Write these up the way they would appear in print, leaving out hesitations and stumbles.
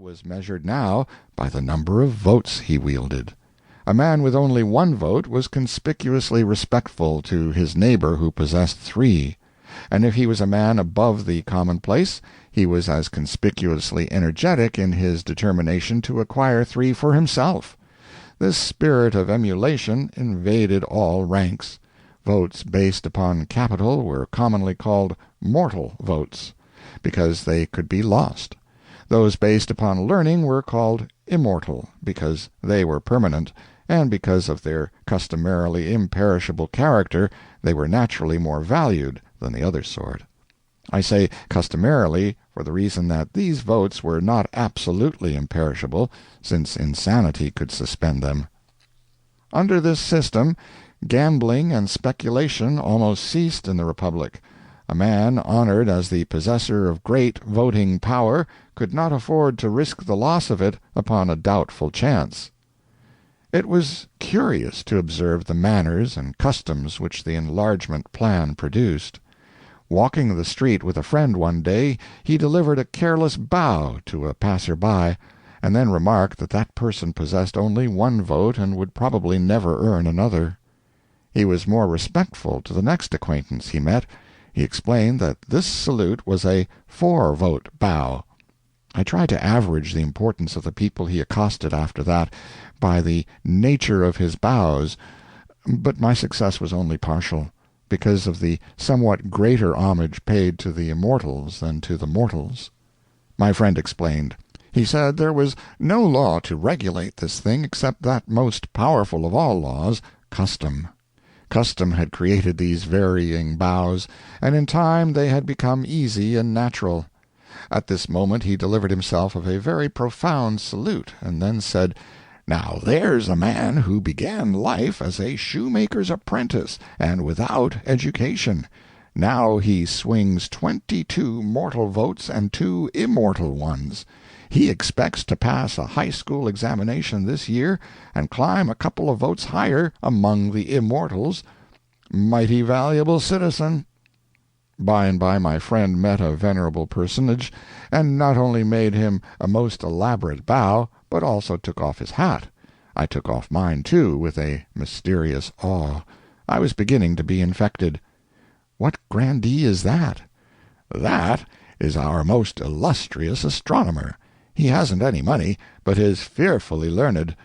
was measured now by the number of votes he wielded. A man with only one vote was conspicuously respectful to his neighbor who possessed three, and if he was a man above the commonplace, he was as conspicuously energetic in his determination to acquire three for himself. This spirit of emulation invaded all ranks. Votes based upon capital were commonly called mortal votes, because they could be lost. Those based upon learning were called immortal, because they were permanent, and because of their customarily imperishable character they were naturally more valued than the other sort. I say customarily for the reason that these votes were not absolutely imperishable, since insanity could suspend them. Under this system, gambling and speculation almost ceased in the Republic. A man honored as the possessor of great voting power could not afford to risk the loss of it upon a doubtful chance. It was curious to observe the manners and customs which the enlargement plan produced. Walking the street with a friend one day, he delivered a careless bow to a passer-by, and then remarked that that person possessed only one vote and would probably never earn another. He was more respectful to the next acquaintance he met. He explained that this salute was a 4-vote bow. I tried to average the importance of the people he accosted after that by the nature of his bows, but my success was only partial, because of the somewhat greater homage paid to the immortals than to the mortals. My friend explained. He said there was no law to regulate this thing except that most powerful of all laws, custom. Custom had created these varying bows, and in time they had become easy and natural. At this moment he delivered himself of a very profound salute, and then said, "Now there's a man who began life as a shoemaker's apprentice, and without education. Now he swings 22 mortal votes and 2 immortal ones. He expects to pass a high school examination this year and climb a couple of votes higher among the immortals. Mighty valuable citizen." By and by my friend met a venerable personage, and not only made him a most elaborate bow, but also took off his hat. I took off mine, too, with a mysterious awe. I was beginning to be infected. "What grandee is that?" "That is our most illustrious astronomer. He hasn't any money, but is fearfully learned.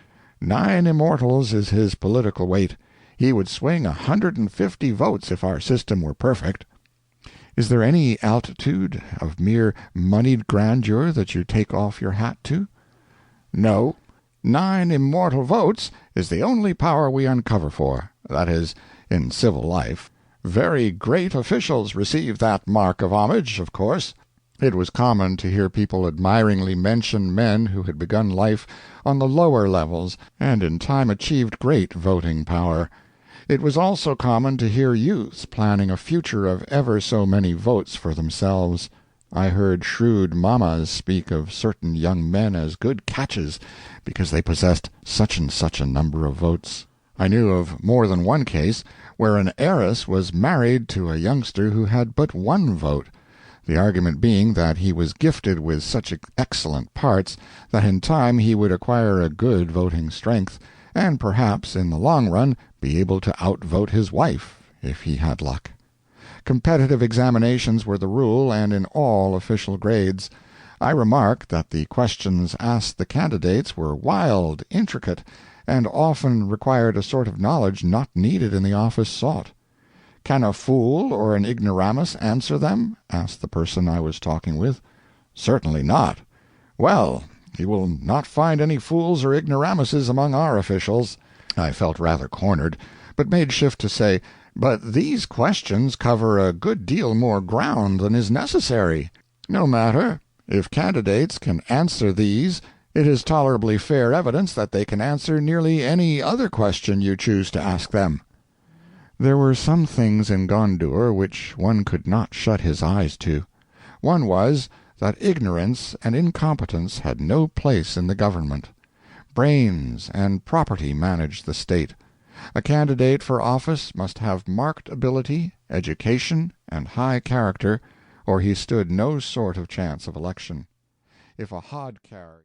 9 immortals is his political weight. He would swing 150 votes if our system were perfect." "Is there any altitude of mere moneyed grandeur that you take off your hat to?" "No. 9 immortal votes is the only power we uncover for, that is, in civil life. Very great officials receive that mark of homage, of course." It was common to hear people admiringly mention men who had begun life on the lower levels and in time achieved great voting power. It was also common to hear youths planning a future of ever so many votes for themselves. I heard shrewd mammas speak of certain young men as good catches because they possessed such and such a number of votes. I knew of more than one case where an heiress was married to a youngster who had but one vote, the argument being that he was gifted with such excellent parts that in time he would acquire a good voting strength, and perhaps in the long run be able to outvote his wife, if he had luck. Competitive examinations were the rule, and in all official grades. I remarked that the questions asked the candidates were wild, intricate, and often required a sort of knowledge not needed in the office sought. "Can a fool or an ignoramus answer them?" asked the person I was talking with. "Certainly not." "Well, you will not find any fools or ignoramuses among our officials." I felt rather cornered, but made shift to say, "But these questions cover a good deal more ground than is necessary." "No matter. If candidates can answer these, it is tolerably fair evidence that they can answer nearly any other question you choose to ask them." There were some things in Gondour which one could not shut his eyes to. One was that ignorance and incompetence had no place in the government. Brains and property managed the state. A candidate for office must have marked ability, education, and high character, or he stood no sort of chance of election. If a hod carrier